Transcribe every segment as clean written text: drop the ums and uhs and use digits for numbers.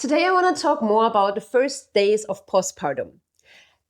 Today I want to talk more about the first days of postpartum.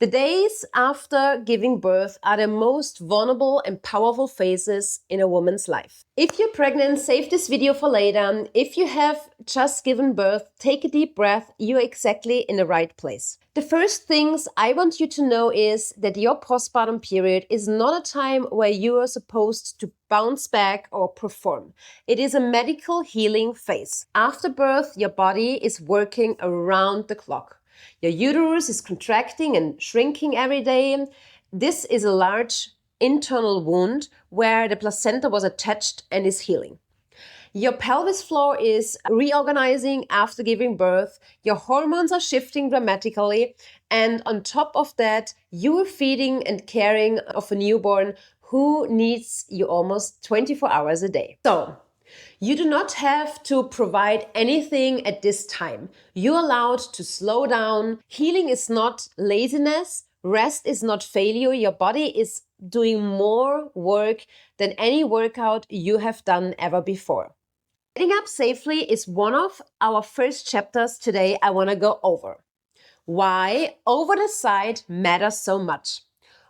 The days after giving birth are the most vulnerable and powerful phases in a woman's life. If you're pregnant, save this video for later. If you have just given birth, take a deep breath. You're exactly in the right place. The first things I want you to know is that your postpartum period is not a time where you are supposed to bounce back or perform. It is a medical healing phase. After birth, your body is working around the clock. Your uterus is contracting and shrinking every day. This is a large internal wound where the placenta was attached and is healing. Your pelvis floor is reorganizing after giving birth. Your hormones are shifting dramatically. And on top of that, you are feeding and caring of a newborn who needs you almost 24 hours a day. So, you do not have to provide anything at this time. You're allowed to slow down. Healing is not laziness. Rest is not failure. Your body is doing more work than any workout you have done ever before. Getting up safely is one of our first chapters today I want to go over. Why over the side matters so much.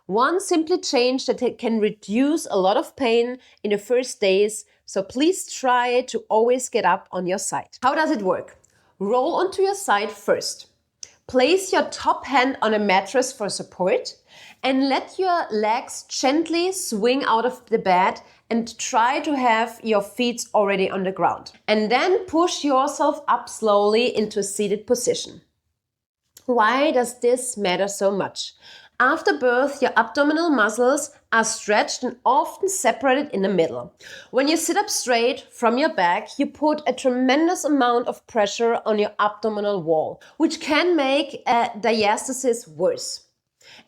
One simple change that can reduce a lot of pain in the first days, so please try to always get up on your side. How does it work? Roll onto your side first. Place your top hand on a mattress for support and let your legs gently swing out of the bed and try to have your feet already on the ground. And then push yourself up slowly into a seated position. Why does this matter so much? After birth, your abdominal muscles are stretched and often separated in the middle. When you sit up straight from your back, you put a tremendous amount of pressure on your abdominal wall, which can make a diastasis worse.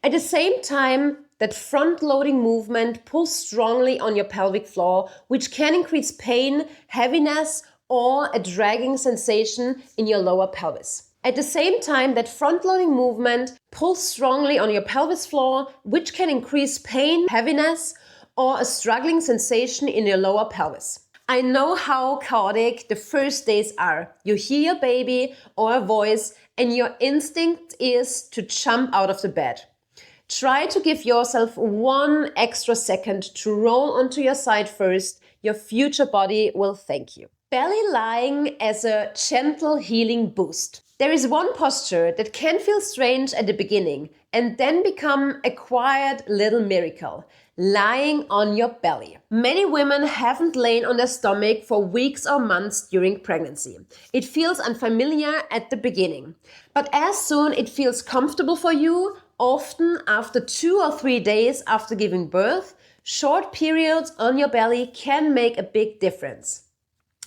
At the same time, that front-loading movement pulls strongly on your pelvic floor, which can increase pain, heaviness, or a dragging sensation in your lower pelvis. At the same time, that front-loading movement pulls strongly on your pelvis floor, which can increase pain, heaviness, or a struggling sensation in your lower pelvis. I know how chaotic the first days are. You hear a baby or a voice, and your instinct is to jump out of the bed. Try to give yourself 1 extra second to roll onto your side first. Your future body will thank you. Belly lying as a gentle healing boost. There is one posture that can feel strange at the beginning and then become a quiet little miracle. Lying on your belly. Many women haven't lain on their stomach for weeks or months during pregnancy. It feels unfamiliar at the beginning. But as soon it feels comfortable for you, often after 2 or 3 days after giving birth, short periods on your belly can make a big difference.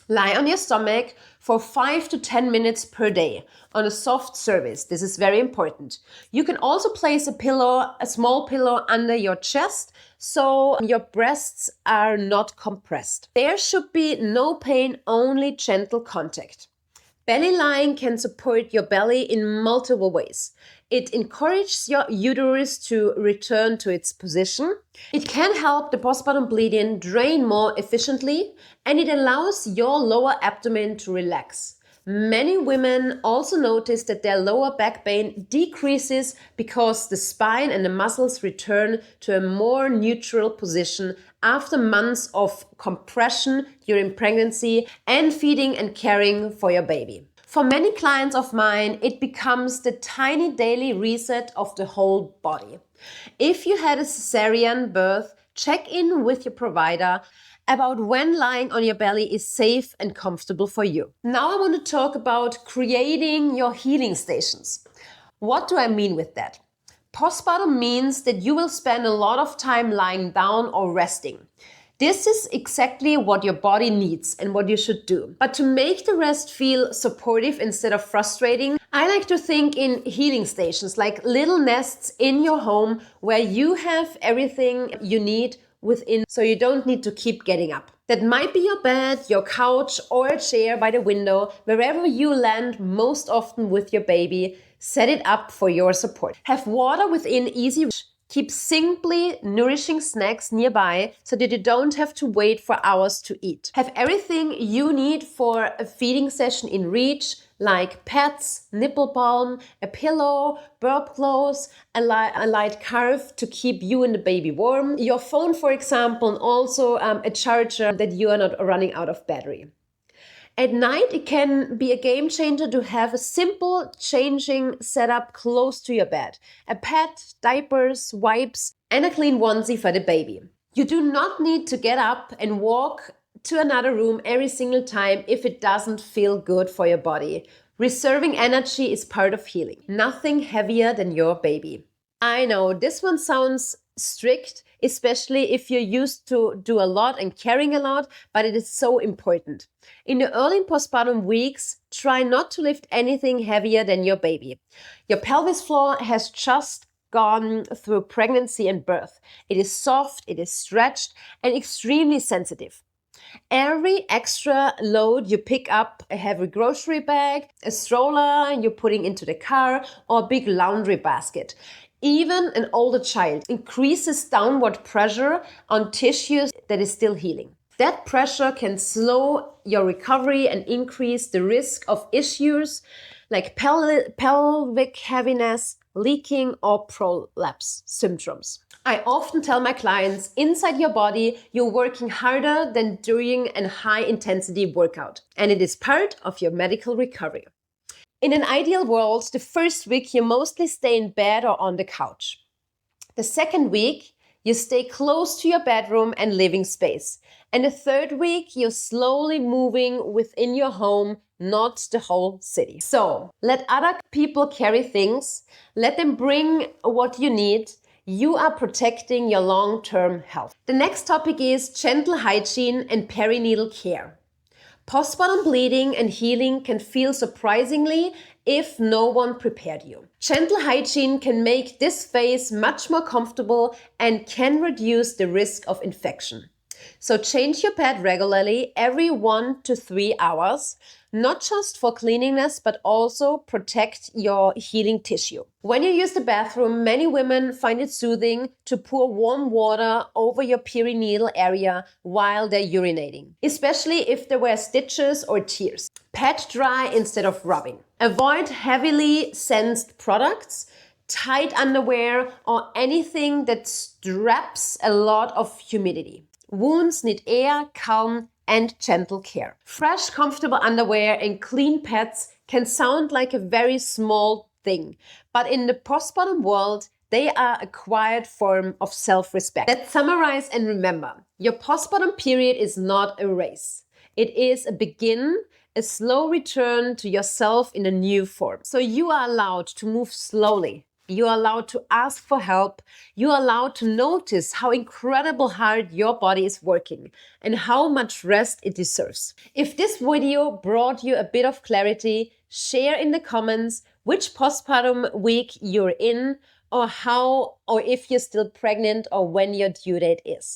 Lie on your stomach for 5 to 10 minutes per day on a soft surface. This is very important. You can also place a small pillow under your chest so your breasts are not compressed. There should be no pain, only gentle contact. Belly lying can support your belly in multiple ways. It encourages your uterus to return to its position. It can help the postpartum bleeding drain more efficiently, and it allows your lower abdomen to relax. Many women also notice that their lower back pain decreases because the spine and the muscles return to a more neutral position after months of compression during pregnancy and feeding and caring for your baby. For many clients of mine, it becomes the tiny daily reset of the whole body. If you had a cesarean birth, check in with your provider about when lying on your belly is safe and comfortable for you. Now I want to talk about creating your healing stations. What do I mean with that? Postpartum means that you will spend a lot of time lying down or resting. This is exactly what your body needs and what you should do. But to make the rest feel supportive instead of frustrating, I like to think in healing stations, like little nests in your home where you have everything you need within, so you don't need to keep getting up. That might be your bed, your couch, or a chair by the window, wherever you land most often with your baby. Set it up for your support. Have water within easy reach. Keep simply nourishing snacks nearby so that you don't have to wait for hours to eat. Have everything you need for a feeding session in reach, like pads, nipple balm, a pillow, burp clothes, a light scarf to keep you and the baby warm, your phone, for example, and also a charger that you are not running out of battery. At night, it can be a game changer to have a simple changing setup close to your bed. A pad, diapers, wipes, and a clean onesie for the baby. You do not need to get up and walk to another room every single time if it doesn't feel good for your body. Reserving energy is part of healing. Nothing heavier than your baby. I know this one sounds strict, especially if you're used to do a lot and carrying a lot, but it is so important. In the early postpartum weeks, try not to lift anything heavier than your baby. Your pelvis floor has just gone through pregnancy and birth. It is soft, it is stretched, and extremely sensitive. Every extra load you pick up, a heavy grocery bag, a stroller you're putting into the car, or a big laundry basket, even an older child, increases downward pressure on tissues that is still healing. That pressure can slow your recovery and increase the risk of issues like pelvic heaviness, leaking, or prolapse syndromes. I often tell my clients, inside your body, you're working harder than during a high-intensity workout, and it is part of your medical recovery. In an ideal world, the first week you mostly stay in bed or on the couch. The second week, you stay close to your bedroom and living space. And the third week, you're slowly moving within your home, not the whole city. So let other people carry things. Let them bring what you need. You are protecting your long-term health. The next topic is gentle hygiene and perinatal care. Postpartum bleeding and healing can feel surprisingly if no one prepared you. Gentle hygiene can make this phase much more comfortable and can reduce the risk of infection. So change your pad regularly every 1 to 3 hours, not just for cleanliness, but also protect your healing tissue. When you use the bathroom, many women find it soothing to pour warm water over your perineal area while they're urinating, especially if there were stitches or tears. Pat dry instead of rubbing. Avoid heavily sensed products, tight underwear, or anything that straps a lot of humidity. Wounds need air, calm, and gentle care. Fresh, comfortable underwear and clean pads can sound like a very small thing, but in the postpartum world, they are a quiet form of self-respect. Let's summarize and remember, your postpartum period is not a race. It is a slow return to yourself in a new form. So you are allowed to move slowly. You are allowed to ask for help. You are allowed to notice how incredible hard your body is working and how much rest it deserves. If this video brought you a bit of clarity, share in the comments which postpartum week you're in, or if you're still pregnant or when your due date is.